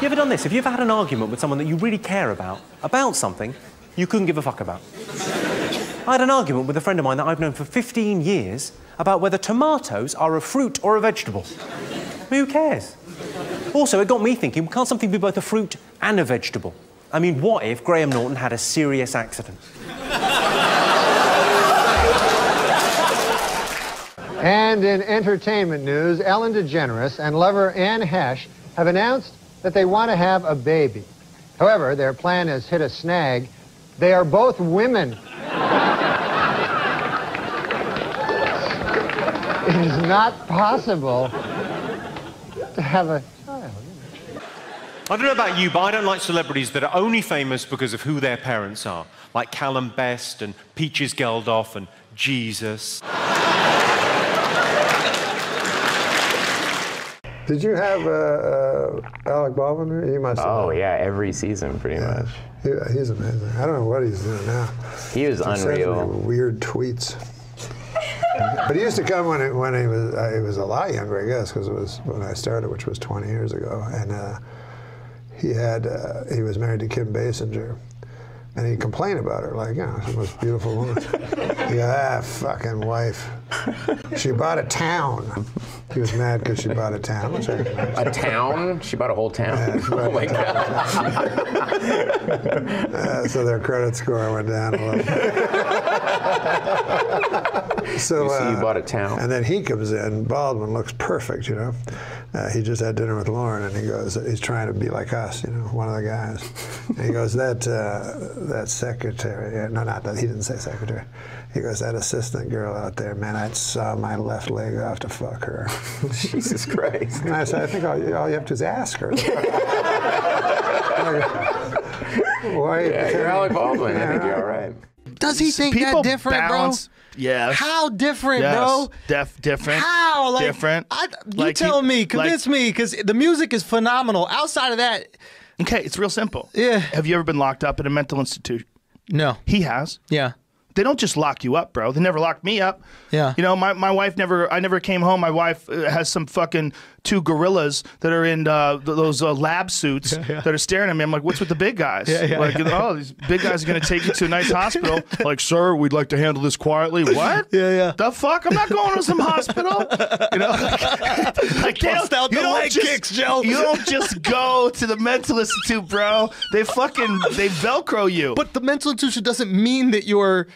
You ever done this? Have you ever had an argument with someone that you really care about something you couldn't give a fuck about? I had an argument with a friend of mine that I've known for 15 years about whether tomatoes are a fruit or a vegetable. Who cares? Also, it got me thinking, can't something be both a fruit and a vegetable? I mean, what if Graham Norton had a serious accident? And in entertainment news, Ellen DeGeneres and lover Anne Hesh have announced that they want to have a baby. However, their plan has hit a snag. They are both women. It is not possible to have a child. I don't know about you, but I don't like celebrities that are only famous because of who their parents are. Like Callum Best and Peaches Geldof and Jesus. Did you have Alec Baldwin? You must have. Oh, yeah, every season, pretty much. He's amazing. I don't know what he's doing now. He was unreal. Weird tweets. But he used to come when he was a lot younger, I guess, because it was when I started, which was 20 years ago. And he was married to Kim Basinger. And he'd complain about her, like, you know, she's the most beautiful woman. He goes, fucking wife. She bought a town. He was mad because she bought a town. Which a town? She bought a whole town? Yeah, oh, my God. So their credit score went down a little. So you bought a town. And then he comes in. Baldwin looks perfect, you know. He just had dinner with Lauren, and he goes, he's trying to be like us, you know, one of the guys. And he goes, that secretary, no, not that, he didn't say secretary. He goes, that assistant girl out there, man, I'd saw my left leg off to fuck her. Jesus Christ. And I said, I think all you have to do is ask her. Why? Yeah, you're Alec Baldwin. I think you're all right. Does he think that different, bro? Yes. How different, yes. bro? Different. How? Like, different. You tell me, convince me, because the music is phenomenal. Outside of that... Okay, it's real simple. Yeah. Have you ever been locked up in a mental institution? No. He has. Yeah. They don't just lock you up, bro. They never locked me up. Yeah. You know, my wife I never came home. My wife has some fucking 2 gorillas that are in those lab suits that are staring at me. I'm like, what's with the big guys? Oh, these big guys are going to take you to a nice hospital. Like, sir, we'd like to handle this quietly. What? Yeah. The fuck? I'm not going to some hospital. You know, like Bust out the leg kicks, Joe. You don't just go to the mental institute, bro. They Velcro you. But the mental institution doesn't mean that you're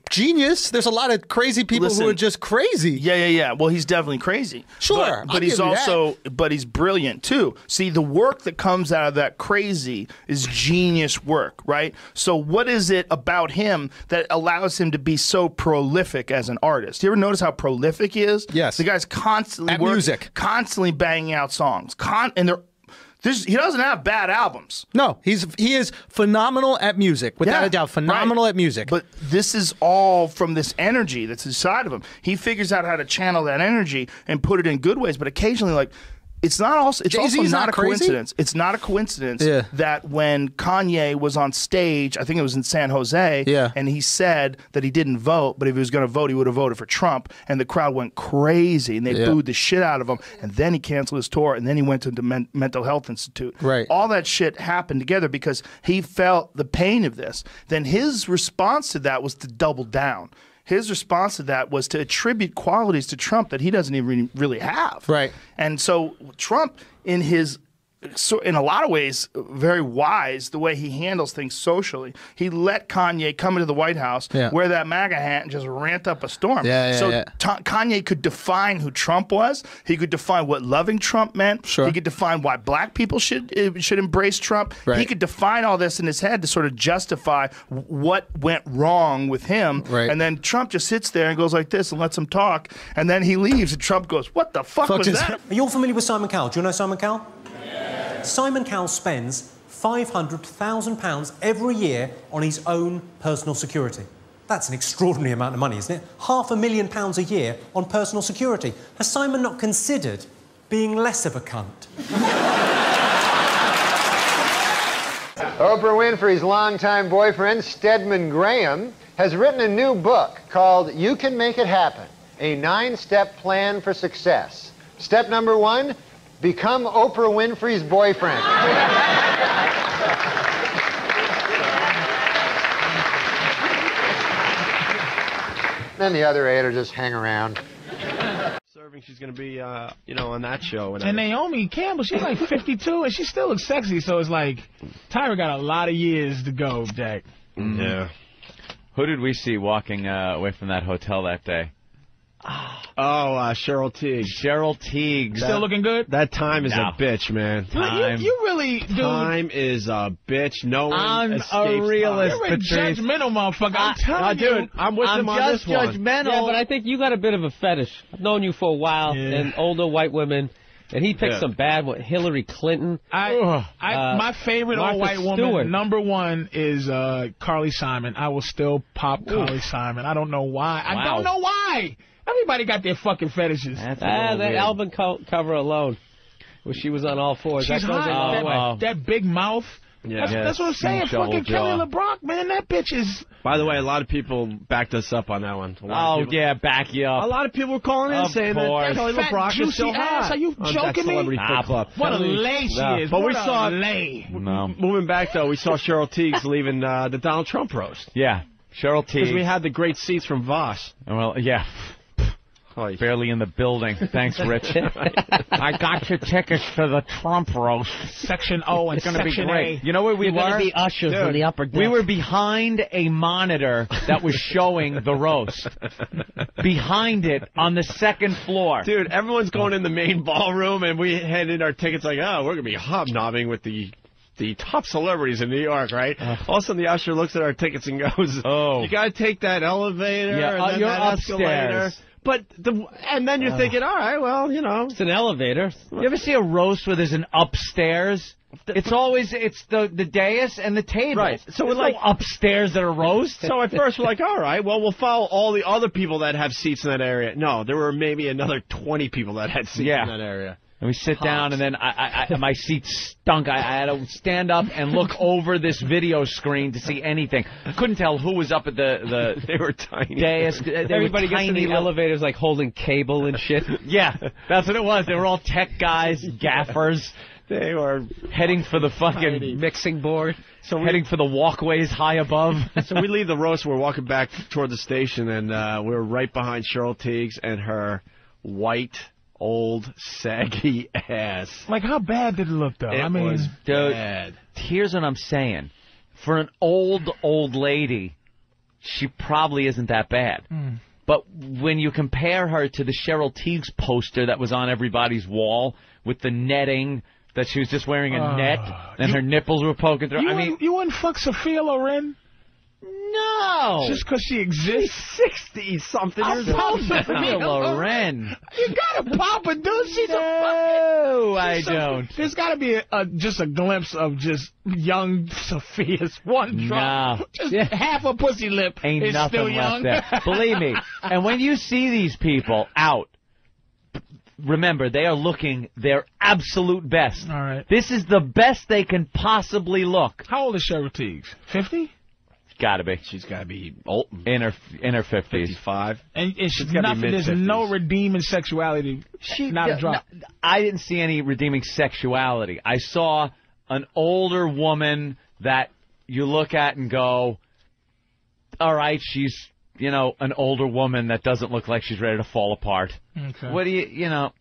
genius. There's a lot of crazy people who are just crazy. Yeah. Well, he's definitely crazy. Sure. But he's also, but he's brilliant too. See, the work that comes out of that crazy is genius work, right? So what is it about him that allows him to be so prolific as an artist? You ever notice how prolific he is? Yes. The guy's constantly music. Constantly banging out songs. And they're... he doesn't have bad albums. No, he is phenomenal at music, without a doubt. Phenomenal at music. But this is all from this energy that's inside of him. He figures out how to channel that energy and put it in good ways. But occasionally, like, it's also not a coincidence. It's not a coincidence that when Kanye was on stage, I think it was in San Jose, and he said that he didn't vote, but if he was going to vote, he would have voted for Trump, and the crowd went crazy, and they booed the shit out of him, and then he canceled his tour, and then he went to the Mental Health Institute. Right. All that shit happened together because he felt the pain of this. Then his response to that was to double down. His response to that was to attribute qualities to Trump that he doesn't even really have. Right. And so Trump, in a lot of ways, very wise the way he handles things socially. He let Kanye come into the White House, wear that MAGA hat, and just rant up a storm. Kanye could define who Trump was. He could define what loving Trump meant. Sure. He could define why black people should embrace Trump. Right. He could define all this in his head to sort of justify what went wrong with him. Right. And then Trump just sits there and goes like this and lets him talk. And then he leaves, and Trump goes, "What the fuck was that?" Are you all familiar with Simon Cowell? Do you know Simon Cowell? Simon Cowell spends £500,000 every year on his own personal security. That's an extraordinary amount of money, isn't it? £500,000 a year on personal security. Has Simon not considered being less of a cunt? Oprah Winfrey's longtime boyfriend, Stedman Graham, has written a new book called You Can Make It Happen, a 9-step plan for success. Step number 1, become Oprah Winfrey's boyfriend. Then the other 8 will just hang around. She's going to be, you know, on that show. And Naomi Campbell, she's like 52, and she still looks sexy. So it's like, Tyra got a lot of years to go, Jack. Mm-hmm. Yeah. Who did we see walking away from that hotel that day? Cheryl Teague. Cheryl Teague. Still looking good? That time is a bitch, man. You really, dude. Time is a bitch. No one I'm escapes a realist, You're a judgmental motherfucker. I'm telling you. Dude, I'm with him on this one. Judgmental. Yeah, but I think you got a bit of a fetish. I've known you for a while, and older white women. And he picked some bad one. Hillary Clinton. My favorite old white woman, number one, is Carly Simon. I will still pop Carly Simon. I don't know why. I don't know why. Everybody got their fucking fetishes. That album cover alone, where she was on all fours. She's that goes a long way. That big mouth. Yeah. That's what I'm saying. Fucking Kelly LeBrock, man. That bitch is... By the way, a lot of people backed us up on that one. Back you up. A lot of people were calling in saying that Kelly LeBrock is still hot. Are you joking me? What a lay she is. But we saw... Moving back, though, we saw Cheryl Teague's leaving the Donald Trump roast. Yeah, Cheryl Teague. Because we had the great seats from Voss. Well, yeah. Barely in the building. Thanks, Rich. I got your tickets to the Trump roast. Section O and Section A. You know where we were? Going to be ushers in the upper deck. We were behind a monitor that was showing the roast. Behind it on the second floor. Dude, everyone's going in the main ballroom, and we handed our tickets like, we're going to be hobnobbing with the top celebrities in New York, right? All of a sudden, the usher looks at our tickets and goes, you got to take that elevator and then that escalator. But and then you're thinking, all right, well, you know, it's an elevator. You ever see a roast where there's an upstairs? It's always the dais and the table. Right. So we're like upstairs at a roast. So at first we're like, all right, well, we'll follow all the other people that have seats in that area. No, there were maybe another 20 people that had seats in that area. And we sit down, and then my seat stunk. I had to stand up and look over this video screen to see anything. I couldn't tell who was up at the they were tiny. dais. Everybody gets in the elevators like holding cable and shit. Yeah, that's what it was. They were all tech guys, gaffers. They were heading for the fucking mixing board. So heading for the walkways high above. So we leave the roast. We're walking back toward the station, and we're right behind Cheryl Teague's and her white, old, saggy ass. Like, how bad did it look, though? It was bad. Here's what I'm saying. For an old lady, she probably isn't that bad. But when you compare her to the Cheryl Teague's poster that was on everybody's wall with the netting, that she was just wearing a net and her nipples were poking through. You wouldn't fuck Sophia Loren? No. Just because she exists? 60-something years old. Sophia Loren. You gotta pop a dude. She's I don't. There's gotta be just a glimpse of just young Sophia's one drop. No. Just half a pussy lip. Ain't is nothing still young. left there. Believe me. And when you see these people out, remember, they are looking their absolute best. All right. This is the best they can possibly look. How old is Cheryl Teague? 50? Gotta be. She's gotta be old. In her 50s. 55. And she's nothing. There's no redeeming sexuality. Not a drop. No, I didn't see any redeeming sexuality. I saw an older woman that you look at and go, all right, she's, you know, an older woman that doesn't look like she's ready to fall apart. Okay. What do you know,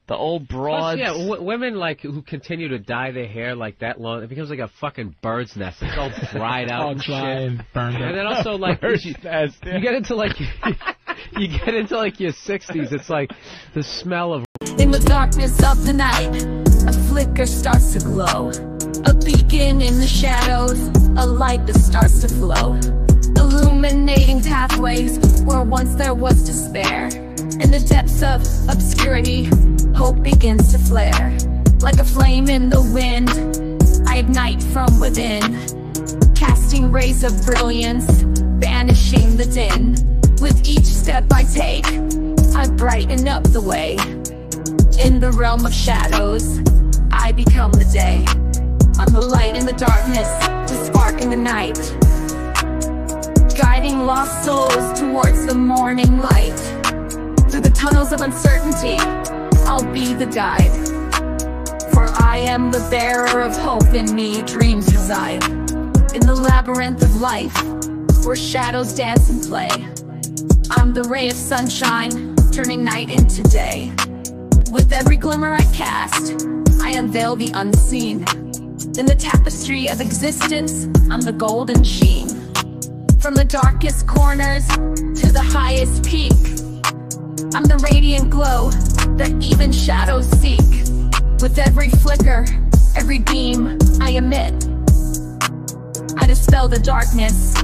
the old broads. Plus, women like who continue to dye their hair like that long, it becomes like a fucking bird's nest. It's all dried out and dry shit. and burned And then also like you get into like you get into like your 60s. It's like the smell of. In the darkness of the night, a flicker starts to glow. A beacon in the shadows, a light that starts to flow. Illuminating pathways where once there was despair. In the depths of obscurity, hope begins to flare. Like a flame in the wind, I ignite from within, casting rays of brilliance, banishing the din. With each step I take, I brighten up the way. In the realm of shadows, I become the day. I'm the light in the darkness, the spark in the night, guiding lost souls towards the morning light. Through the tunnels of uncertainty, I'll be the guide. I am the bearer of hope. In me dreams reside. In the labyrinth of life, where shadows dance and play, I'm the ray of sunshine, turning night into day. With every glimmer I cast, I unveil the unseen. In the tapestry of existence, I'm the golden sheen. From the darkest corners to the highest peak, I'm the radiant glow that even shadows seek. With every flicker, every beam I emit, I dispel the darkness,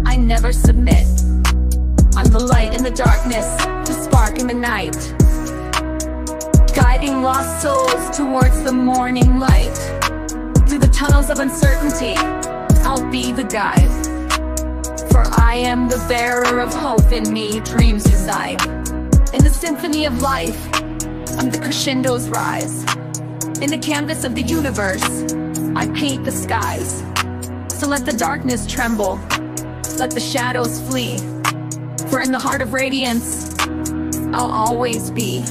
I never submit. I'm the light in the darkness, the spark in the night, guiding lost souls towards the morning light. Through the tunnels of uncertainty, I'll be the guide. For I am the bearer of hope. In me dreams reside. In the symphony of life, I'm the crescendos rise. In the canvas of the universe, I paint the skies. So let the darkness tremble, let the shadows flee. For in the heart of radiance, I'll always be.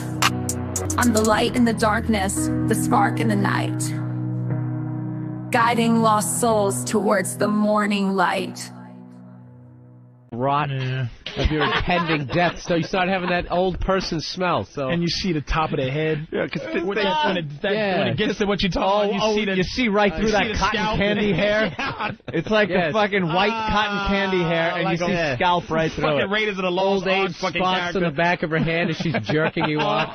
I'm the light in the darkness, the spark in the night, guiding lost souls towards the morning light. Rot of your impending death, so you start having that old person smell. So and you see the top of their head. Yeah, because when it gets to what you're talking about, you see right through that cotton candy hair. It's like the fucking white cotton candy hair, and you see scalp right through it. Raiders of the Lost Old age Ark fucking spots character. on the back of her hand as she's jerking you off.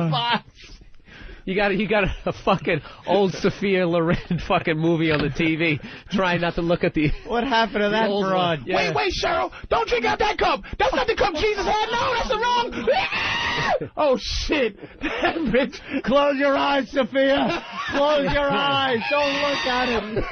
spots. You got a fucking old Sophia Loren fucking movie on the TV, trying not to look at the. What happened to that broad? Yeah. Wait, Cheryl! Don't drink out that cup. That's not the cup Jesus had. No, that's the wrong. Oh shit! That bitch. Close your eyes, Sophia. Close your eyes. Don't look at him.